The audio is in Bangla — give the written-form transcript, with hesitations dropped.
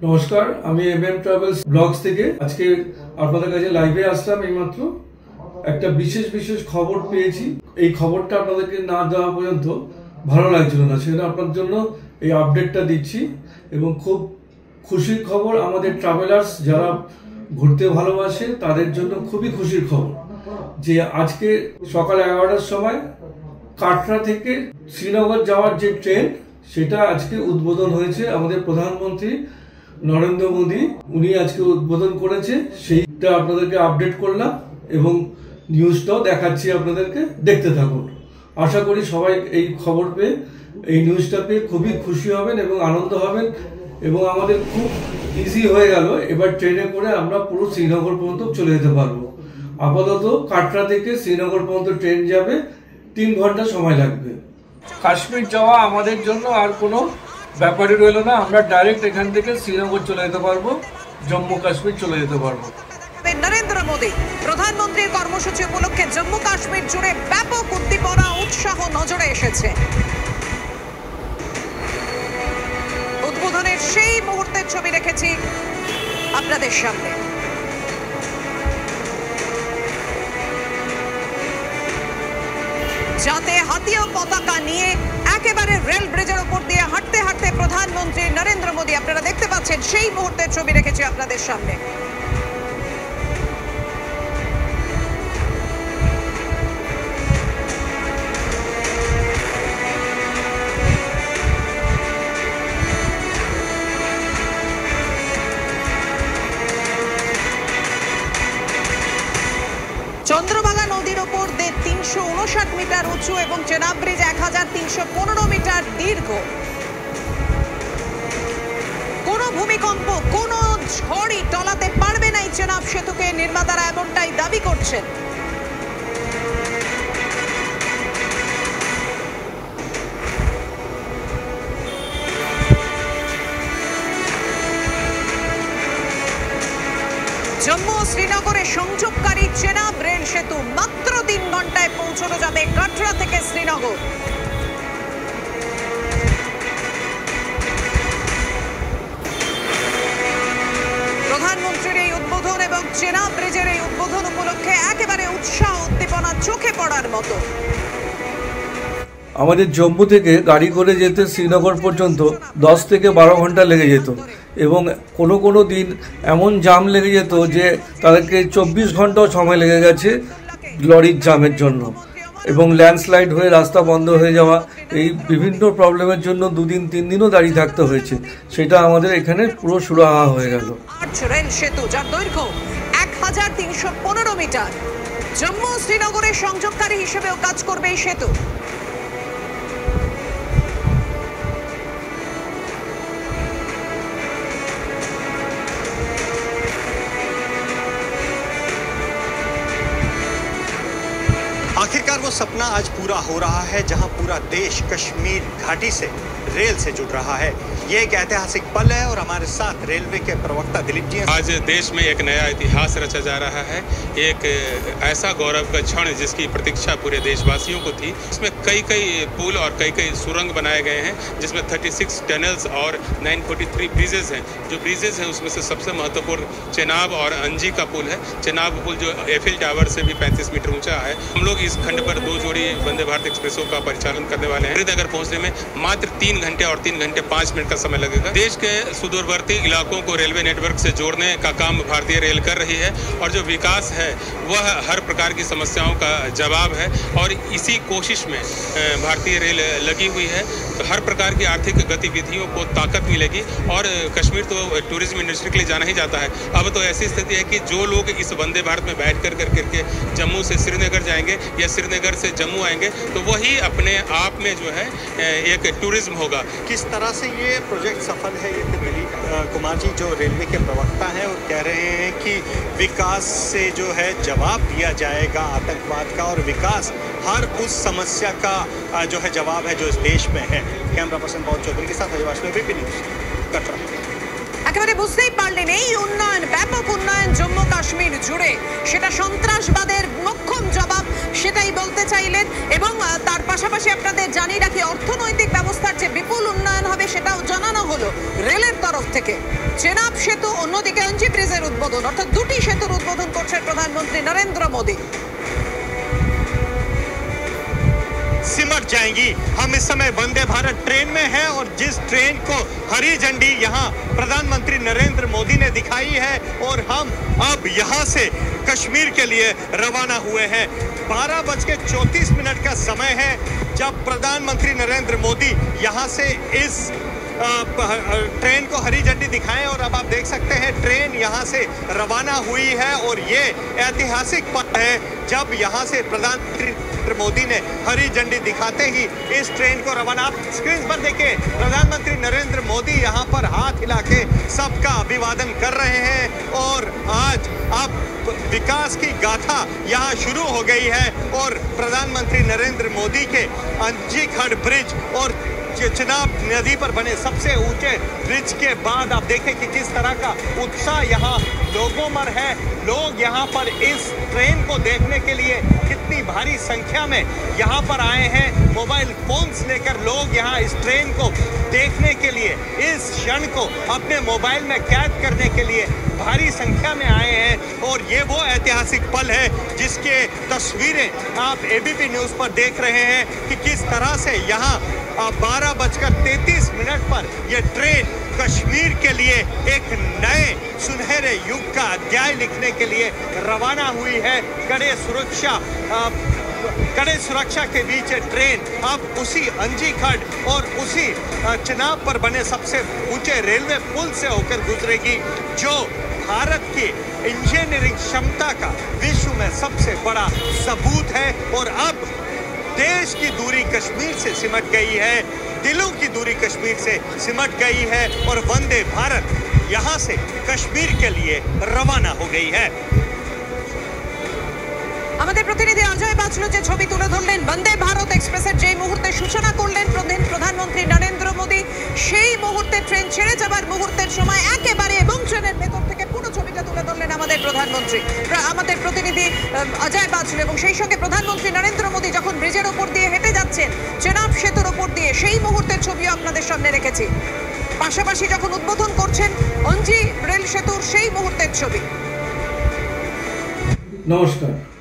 নমস্কার, আমি MM ট্রাভেলস ব্লগস থেকে আজকে আপনাদের কাছে লাইভে আসলাম। এইমাত্র একটা বিশেষ খবর পেয়েছি। এই খবরটা আপনাদেরকে না দেওয়া পর্যন্ত ভালো লাগছিল না, সেটা আপনার জন্য এই আপডেটটা দিচ্ছি। এবং খুব খুশির খবর, আমাদের ট্রাভেলার্স যারা ঘুরতে ভালোবাসে তাদের জন্য খুবই খুশির খবর যে আজকে সকাল 11টার সময় কাটরা থেকে শ্রীনগর যাওয়ার যে ট্রেন, সেটা আজকে উদ্বোধন হয়েছে। আমাদের প্রধানমন্ত্রী নরেন্দ্র মোদী উনি আজকে উদ্বোধন করেছে, সেইটা আপনাদেরকে আপডেট করলাম এবং নিউজটাও দেখাচ্ছি আপনাদেরকে, দেখতে থাকুন। আশা করি সবাই এই খবর পেয়ে, এই নিউজটা পেয়ে খুবই খুশি হবেন এবং আনন্দ হবেন। এবং আমাদের খুব ইজি হয়ে গেল, এবার ট্রেনে করে আমরা পুরো শ্রীনগর পর্যন্ত চলে যেতে পারবো। আপাতত কাটরা থেকে শ্রীনগর পর্যন্ত ট্রেন যাবে, 3 ঘন্টা সময় লাগবে। কাশ্মীর যাওয়া আমাদের জন্য আর কোনো ব্যাপারই রইল না, আমরা ডাইরেক্ট এখান থেকে শ্রীনগর চলে যেতে পারবো, জম্মু কাশ্মীর চলে যেতে পারবো। নরেন্দ্র মোদী প্রধানমন্ত্রীর কর্মসূচি উপলক্ষে জম্মু কাশ্মীর জুড়ে ব্যাপক উদ্দীপনা উৎসাহ নজরে এসেছে। উদ্বোধনের সেই মুহূর্তের ছবি রেখেছি আপনাদের সামনে। যাতে হাতিয়া পতাকা নিয়ে একেবারে রেল ব্রিজের উপর দিয়ে হাঁটতে হাঁটতে প্রধানমন্ত্রী নরেন্দ্র মোদী, আপনারা দেখতে পাচ্ছেন সেই মুহূর্তের ছবি রেখেছি আপনাদের সামনে। চন্দ্রভাগা নদীর উপর 359 মিটার উঁচু এবং চেনাব ব্রিজ 1315 মিটার দীর্ঘ। কোনো ভূমিকম্প, কোনো ঝড়ই টলাতে পারবে না এই চেনাব সেতুকে, নির্মাতারা এমনটাই দাবি করছেন। জম্মু ও শ্রীনগরে সংযোগকারী চেনাব রেল সেতু মাত্র 3 ঘন্টায় পৌঁছানো যাবে কাটরা থেকে শ্রীনগর। প্রধানমন্ত্রীর এই উদ্বোধন এবং চেনাব ব্রিজের এই উদ্বোধন উপলক্ষে একেবারে উৎসাহ উদ্দীপনা চোখে পড়ার মতো। আমাদের জম্মু থেকে গাড়ি করে যেতে শ্রীনগর পর্যন্ত 10 থেকে 12 ঘন্টা লেগে যেত এবং কোনো দিন এমন জাম লেগে যেত যে তাদেরকে 24 ঘন্টাও সময় লেগে গেছে লরির জামের জন্য। এবং ল্যান্ডস্লাইড হয়ে রাস্তা বন্ধ হয়ে যাওয়া, এই বিভিন্ন প্রবলেমের জন্য 2 দিন 3 দিনও দাঁড়িয়ে থাকতে হয়েছে। সেটা আমাদের এখানে পুরো সুরাহা হয়ে গেল। রেল সেতু যার দৈর্ঘ্য 1315 মিটার, জম্মু ও শ্রীনগরের সংযোগকারী হিসেবেও কাজ করবে এই সেতু। आखिरकार वो सपना आज पूरा हो रहा है, जहां पूरा देश कश्मीर घाटी से रेल से जुड़ रहा है। ये एक ऐतिहासिक पल है और हमारे साथ रेलवे के प्रवक्ता दिलीप जी। आज देश में एक नया इतिहास रचा जा रहा है, एक ऐसा गौरव का क्षण जिसकी प्रतीक्षा पूरे देशवासियों को थी। इसमें कई पुल और कई सुरंग बनाए गए हैं, जिसमें 36 टनल्स और 943 ब्रिजेस हैं। जो ब्रिजेस हैं उसमें से सबसे महत्वपूर्ण चेनाब और अंजी का पुल है। चेनाब पुल जो एफिल टावर से भी 35 मीटर ऊंचा है। हम लोग इस खंड पर 2 जोड़ी वंदे भारत एक्सप्रेसों का परिचालन करने वाले हैं। श्रीनगर पहुंचने में मात्र 3 घंटे और 3 घंटे 5 मिनट का समय लगेगा। देश के सुदूरवर्ती इलाकों को रेलवे नेटवर्क से जोड़ने का काम भारतीय रेल कर रही है और जो विकास है वह हर प्रकार की समस्याओं का जवाब है और इसी कोशिश में भारतीय रेल लगी हुई है। तो हर प्रकार की आर्थिक गतिविधियों को ताकत मिलेगी और कश्मीर तो टूरिज्म इंडस्ट्री के लिए जाना ही जाता है। अब तो ऐसी स्थिति है कि जो लोग इस वंदे भारत में बैठ कर करके जम्मू से श्रीनगर जाएंगे या श्रीनगर से जम्मू आएंगे तो वही अपने आप में जो है एक टूरिज्म होगा। किस तरह से ये प्रोजेक्ट सफल है, ये दिलीप कुमार जी जो रेलवे के प्रवक्ता हैं और कह रहे हैं कि विकास से जो है जवाब दिया जाएगा आतंकवाद का, और विकास हर उस समस्या का जो है जवाब है जो इस देश में है। कैमरा पर्सन बहुत चौधरी के साथ अजय वास्तव, बीपी न्यूज, कटरा। একেবারে বুঝতেই পারলেন এই উন্নয়ন, ব্যাপক উন্নয়ন জম্মু কাশ্মীর জুড়ে, সেটা সন্ত্রাসবাদের মোক্ষম জবাব সেটাই বলতে চাইলেন। এবং তার পাশাপাশি আপনাদের জানিয়ে রাখি, অর্থনৈতিক ব্যবস্থার যে বিপুল উন্নয়ন হবে সেটাও জানানো হলো রেলের তরফ থেকে। চেনাব সেতু, অন্যদিকে অঞ্জি ব্রিজের উদ্বোধন, অর্থাৎ দুটি সেতুর উদ্বোধন করছেন প্রধানমন্ত্রী নরেন্দ্র মোদী। सिमट जाएंगी। हम इस समय वंदे भारत ट्रेन में हैं और जिस ट्रेन को हरी झंडी यहाँ प्रधानमंत्री नरेंद्र मोदी ने दिखाई है और हम अब यहाँ से कश्मीर के लिए रवाना हुए हैं। 12:34 का समय है जब प्रधानमंत्री नरेंद्र मोदी यहाँ से इस ट्रेन को हरी झंडी दिखाएं और अब आप देख सकते हैं ट्रेन यहाँ से रवाना हुई है और ये ऐतिहासिक पल है जब यहाँ से प्रधानमंत्री नरेंद्र मोदी ने हरी झंडी दिखाते ही इस ट्रेन को रवाना। आप स्क्रीन पर देखें, प्रधानमंत्री नरेंद्र मोदी यहाँ पर हाथ हिला के सबका अभिवादन कर रहे हैं और आज अब विकास की गाथा यहाँ शुरू हो गई है और प्रधानमंत्री नरेंद्र मोदी के अंजीखड़ ब्रिज और चिनाब नदी पर बने सबसे ऊंचे ब्रिज के बाद आप देखें कि किस तरह का उत्साह यहाँ लोगों में है। लोग यहाँ पर इस ट्रेन को देखने के लिए कितनी भारी संख्या में यहाँ पर आए हैं। मोबाइल फोन्स लेकर लोग यहाँ इस ट्रेन को देखने के लिए, इस क्षण को अपने मोबाइल में कैद करने के लिए भारी संख्या में आए हैं और ये वो ऐतिहासिक पल है जिसके तस्वीरें आप एबीपी न्यूज़ पर देख रहे हैं कि किस तरह से यहाँ 12:33 पर यह ट्रेन कश्मीर के लिए एक नए सुनहरे युग का अध्याय लिखने के लिए रवाना हुई है। कड़े सुरक्षा के बीच ट्रेन अब उसी अंजीखड़ और उसी चिनाब पर बने सबसे ऊंचे रेलवे पुल से होकर गुजरेगी जो भारत की इंजीनियरिंग क्षमता का विश्व में सबसे बड़ा सबूत है। और अब देश की दूरी कश्मीर से सिमट गई है, दिलों की दूरी कश्मीर से सिमट गई है और वंदे भारत यहाँ से कश्मीर के लिए रवाना हो गई है। আমাদের প্রতিনিধি অজয় বাচলো যে ছবি তুলে ধরলেন বন্দে ভারত এক্সপ্রেসের যে মুহূর্তে সূচনা করলেন প্রধানমন্ত্রী নরেন্দ্র মোদী, সেই মুহূর্তে ট্রেন ছেড়ে যাবার মুহূর্তের সময় একেবারে এবং ট্রেনের ভেতর থেকে পুরো ছবিটা তুলে ধরলেন আমাদের প্রধানমন্ত্রী, আমাদের প্রতিনিধি অজয় বাচলো। এবং সেই সঙ্গে প্রধানমন্ত্রী নরেন্দ্র মোদী যখন ব্রিজের ওপর দিয়ে হেঁটে যাচ্ছেন চেনাব সেতুর ওপর দিয়ে, সেই মুহূর্তের ছবিও আপনাদের সামনে রেখেছি। পাশাপাশি যখন উদ্বোধন করছেন অঞ্জি রেল সেতুর সেই মুহূর্তের ছবি। নমস্কার।